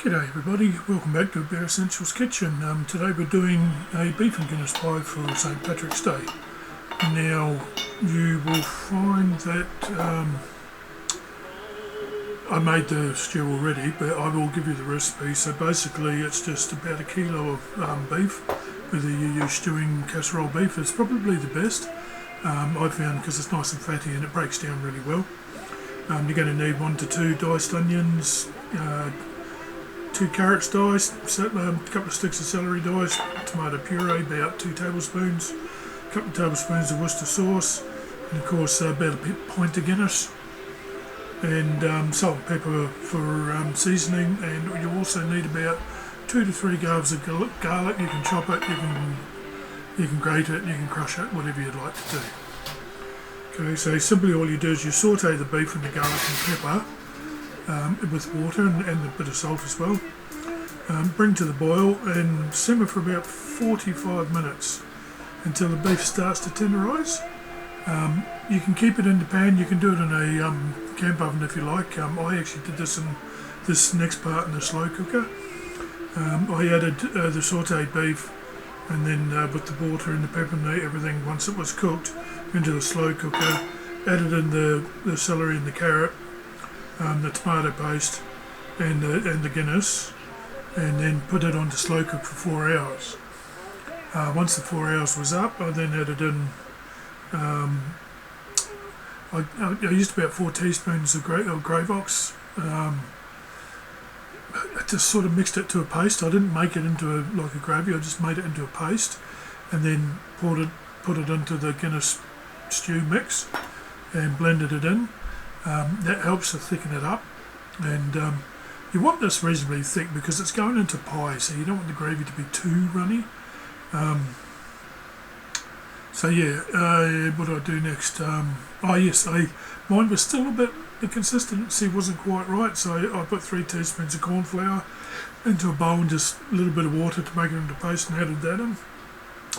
G'day everybody, welcome back to Bear Essentials Kitchen. Today we're doing a beef and Guinness pie for St Patrick's Day. Now you will find that I made the stew already, but I will give you the recipe. So basically it's just about a kilo of beef, whether you use stewing casserole beef, it's probably the best. I found because it's nice and fatty and it breaks down really well. You're going to need 1 to 2 diced onions, 2 carrots diced, a couple of sticks of celery diced, tomato puree about 2 tablespoons, a couple of tablespoons of Worcester sauce, and of course about a pint of Guinness, and salt and pepper for seasoning. And you also need about 2 to 3 cloves of garlic. You can chop it, you can grate it, you can crush it, whatever you'd like to do. Okay, so simply all you do is you saute the beef and the garlic and pepper with water and a bit of salt as well. Bring to the boil and simmer for about 45 minutes until the beef starts to tenderise. You can keep it in the pan, you can do it in a camp oven if you like. I actually did this in this next part in the slow cooker. I added the sautéed beef and then with the water and the pepper and everything, once it was cooked, into the slow cooker, added in the celery and the carrot, the tomato paste and the Guinness, and then put it on to slow cook for 4 hours. Once the 4 hours was up, I then added in, I used about 4 teaspoons of Gravox. I just sort of mixed it to a paste. I didn't make it into like a gravy, I just made it into a paste and then put it into the Guinness stew mix and blended it in. That helps to thicken it up, and you want this reasonably thick because it's going into pie, so you don't want the gravy to be too runny. So yeah, what do I do next? Mine was still a bit, the consistency wasn't quite right, so I put 3 teaspoons of corn flour into a bowl and just a little bit of water to make it into paste and added that in,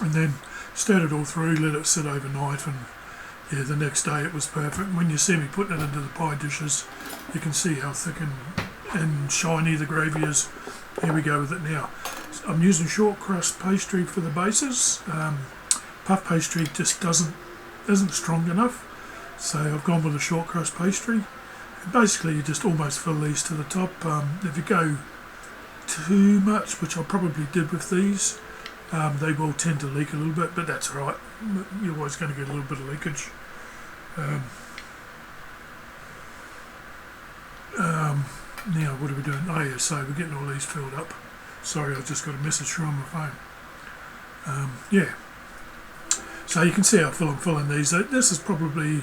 and then stirred it all through, let it sit overnight, and yeah, the next day it was perfect. When you see me putting it into the pie dishes, you can see how thick and shiny the gravy is. Here we go with it now. I'm using short crust pastry for the bases. Puff pastry just isn't strong enough, so I've gone with a short crust pastry. And basically you just almost fill these to the top. If you go too much, which I probably did with these, they will tend to leak a little bit, but that's all right. You're always going to get a little bit of leakage. Now what are we doing? Oh yeah, so we're getting all these filled up. Sorry, I just got a message through on my phone. Yeah, so you can see how full I'm filling these. This is probably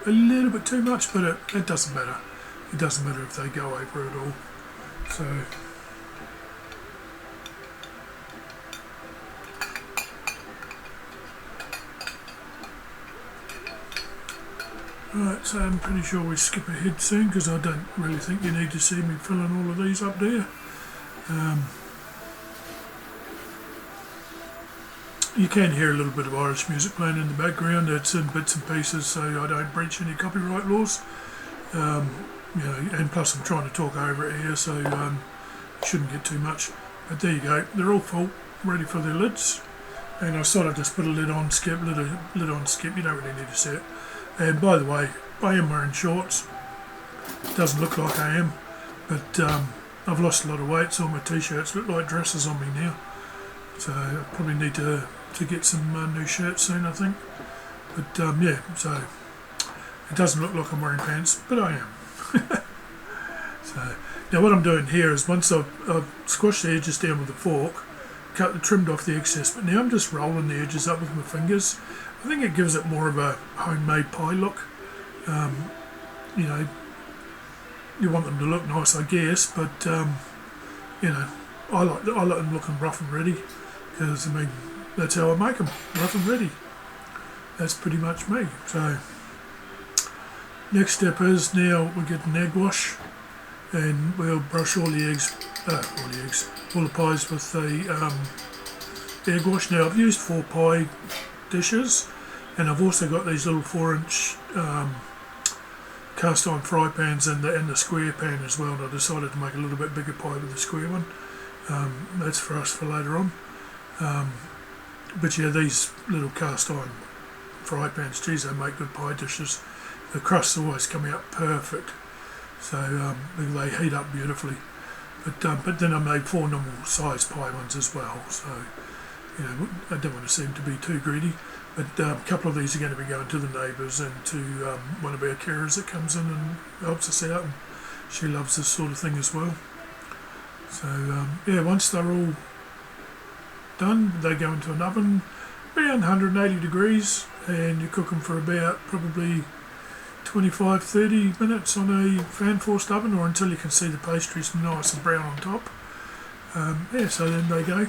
a little bit too much, but it doesn't matter. It doesn't matter if they go over at all. So right, so I'm pretty sure we skip ahead soon because I don't really think you need to see me filling all of these up there. You can hear a little bit of Irish music playing in the background. It's in bits and pieces, so I don't breach any copyright laws. And plus I'm trying to talk over it here, so shouldn't get too much. But there you go, they're all full, ready for their lids. And I sort of just put a lid on, skip, lid on, skip. You don't really need to see it. And by the way, I am wearing shorts. It doesn't look like I am, but I've lost a lot of weight, so my t-shirts look like dresses on me now. So I probably need to get some new shirts soon, I think. But yeah, so it doesn't look like I'm wearing pants, but I am. So now what I'm doing here is once I've squashed the edges down with a fork, trimmed off the excess, but now I'm just rolling the edges up with my fingers. I think it gives it more of a homemade pie look. You want them to look nice, I guess, but I like them looking rough and ready, because I mean that's how I make them, rough and ready. That's pretty much me. So next step is now we get an egg wash, and we'll brush all the pies with the egg wash. Now I've used 4 pie dishes, and I've also got these little 4-inch cast iron fry pans and the square pan as well, and I decided to make a little bit bigger pie with the square one. That's for us for later on. But yeah, these little cast iron fry pans, geez, they make good pie dishes. The crusts always come out perfect, so they heat up beautifully. But then I made 4 normal size pie ones as well, so you know, I don't want to seem to be too greedy. But a couple of these are going to be going to the neighbours and to one of our carers that comes in and helps us out, and she loves this sort of thing as well. So yeah, once they're all done, they go into an oven around 180 degrees, and you cook them for about probably 25-30 minutes on a fan forced oven, or until you can see the pastries nice and brown on top. Yeah, so then they go.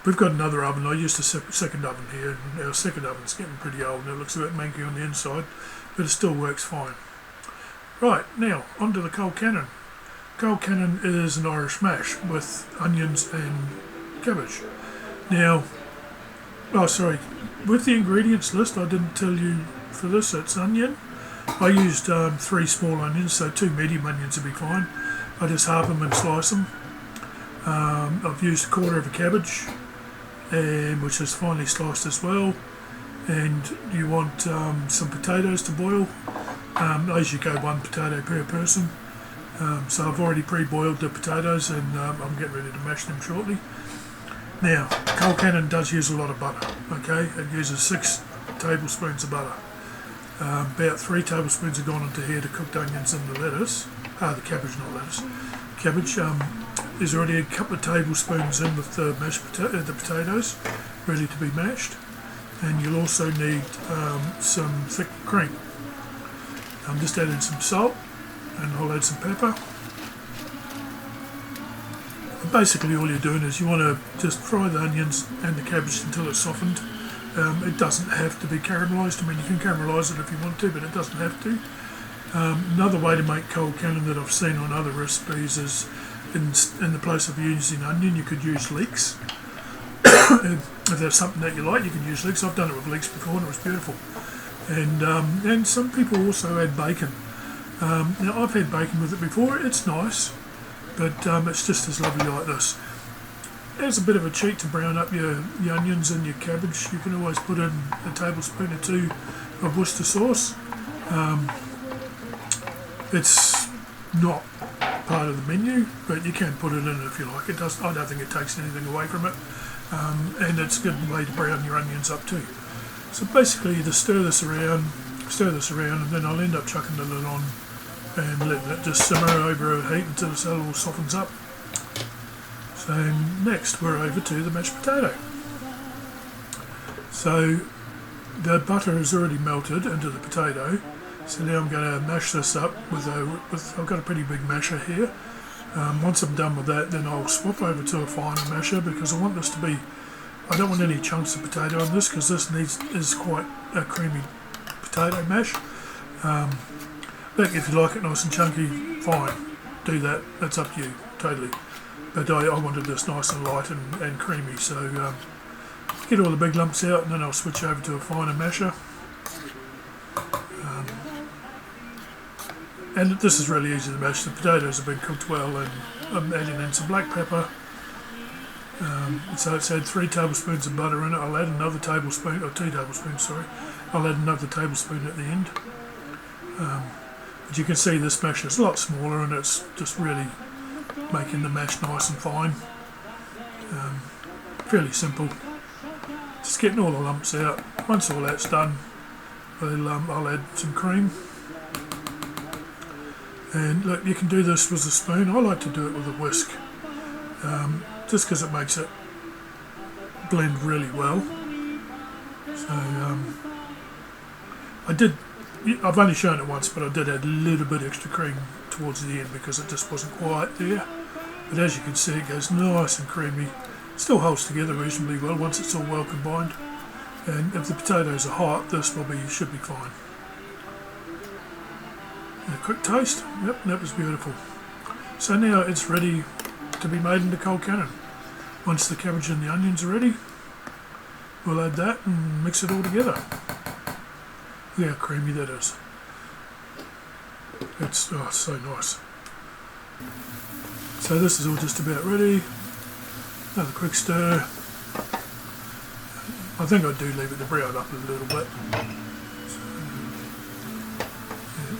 We've got another oven. I used a second oven here, and our second oven's getting pretty old and it looks a bit manky on the inside, but it still works fine. Right, now onto the Colcannon. Colcannon is an Irish mash with onions and cabbage. Now, oh sorry, with the ingredients list I didn't tell you for this, it's onion. I used 3 small onions, so 2 medium onions would be fine. I just halve them and slice them. I've used 1/4 of a cabbage, which is finely sliced as well. And you want some potatoes to boil. As you go, 1 potato per person. So I've already pre-boiled the potatoes, and I'm getting ready to mash them shortly. Now, Colcannon does use a lot of butter, okay? It uses 6 tablespoons of butter. About 3 tablespoons have gone into here, the cooked onions and the lettuce. The cabbage, not lettuce. Cabbage. There's already a couple of tablespoons in with the the potatoes, ready to be mashed. And you'll also need some thick cream. I'm just adding some salt, and I'll add some pepper. And basically all you're doing is you want to just fry the onions and the cabbage until it's softened. It doesn't have to be caramelised. I mean, you can caramelise it if you want to, but it doesn't have to. Another way to make Colcannon that I've seen on other recipes is in the place of using onion, you could use leeks. If there's something that you like, you can use leeks. I've done it with leeks before and it was beautiful. And some people also add bacon. Now I've had bacon with it before. It's nice, but it's just as lovely like this. As a bit of a cheat to brown up your onions and your cabbage, you can always put in a tablespoon or 2 of Worcester sauce. It's not part of the menu, but you can put it in if you like. It does. I don't think it takes anything away from it, and it's a good way to brown your onions up too. So basically, you just stir this around, and then I'll end up chucking the lid on and letting it just simmer over a heat until it all softens up. So next, we're over to the mashed potato. So the butter is already melted into the potato. So now I'm going to mash this up with I've got a pretty big masher here. Once I'm done with that, then I'll swap over to a finer masher, because I want this to be, I don't want any chunks of potato on this, because this is quite a creamy potato mash. But if you like it nice and chunky, fine, do that, that's up to you, totally. But I wanted this nice and light and creamy, so get all the big lumps out, and then I'll switch over to a finer masher. And this is really easy to mash. The potatoes have been cooked well, and I'm adding in some black pepper. So it's had 3 tablespoons of butter in it. I'll add another tablespoon, or 2 tablespoons, sorry. I'll add another tablespoon at the end. But you can see this mash is a lot smaller, and it's just really making the mash nice and fine. Fairly simple. Just getting all the lumps out. Once all that's done, I'll add some cream. And look, you can do this with a spoon. I like to do it with a whisk, just because it makes it blend really well. So I've only shown it once, but I did add a little bit extra cream towards the end because it just wasn't quite there. But as you can see, it goes nice and creamy. Still holds together reasonably well once it's all well combined. And if the potatoes are hot, this should be fine. A quick taste. Yep, that was beautiful. So now it's ready to be made into Colcannon. Once the cabbage and the onions are ready, we'll add that and mix it all together. Look how creamy that is. It's so nice. So this is all just about ready. Another quick stir. I think I do leave it to brown up a little bit. So,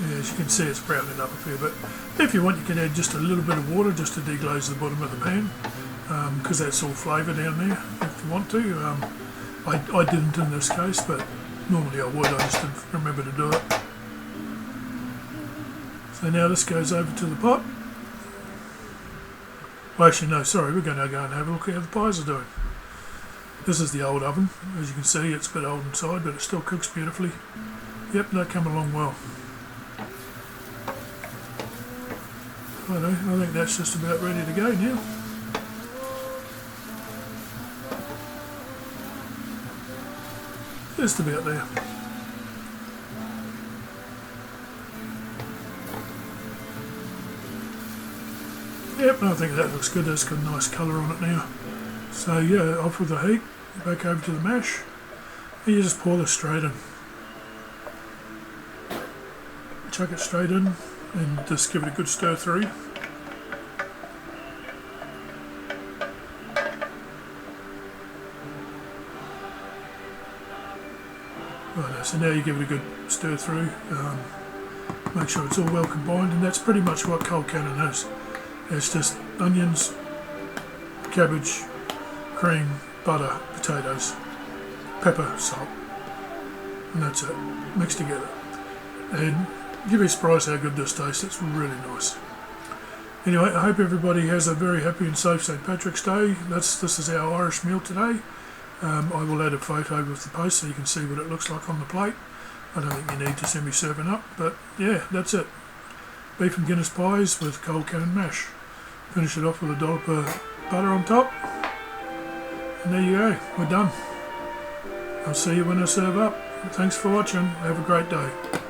yeah, as you can see, it's browning up a fair bit. If you want, you can add just a little bit of water just to deglaze the bottom of the pan, because that's all flavour down there if you want to. I didn't in this case, but normally I would, I just didn't remember to do it. So now this goes over to the pot. Well, actually no, sorry, we're going to go and have a look at how the pies are doing. This is the old oven. As you can see, it's a bit old inside, but it still cooks beautifully. Yep, they come along well. I think that's just about ready to go now. Just about there. Yep, I think that looks good. That's got a nice colour on it now. So yeah, off with the heat, back over to the mash, and you just pour this straight in. Chuck it straight in and just give it a good stir through. Right, so now you give it a good stir through, make sure it's all well combined, and that's pretty much what Colcannon is. It's just onions, cabbage, cream, butter, potatoes, pepper, salt, and that's it, mixed together. And you'd be surprised how good this tastes. It's really nice. Anyway, I hope everybody has a very happy and safe St. Patrick's Day. This is our Irish meal today. I will add a photo of the post so you can see what it looks like on the plate. I don't think you need to see me serving up, but yeah, that's it. Beef and Guinness pies with Colcannon mash. Finish it off with a dollop of butter on top. And there you go, we're done. I'll see you when I serve up. Thanks for watching. Have a great day.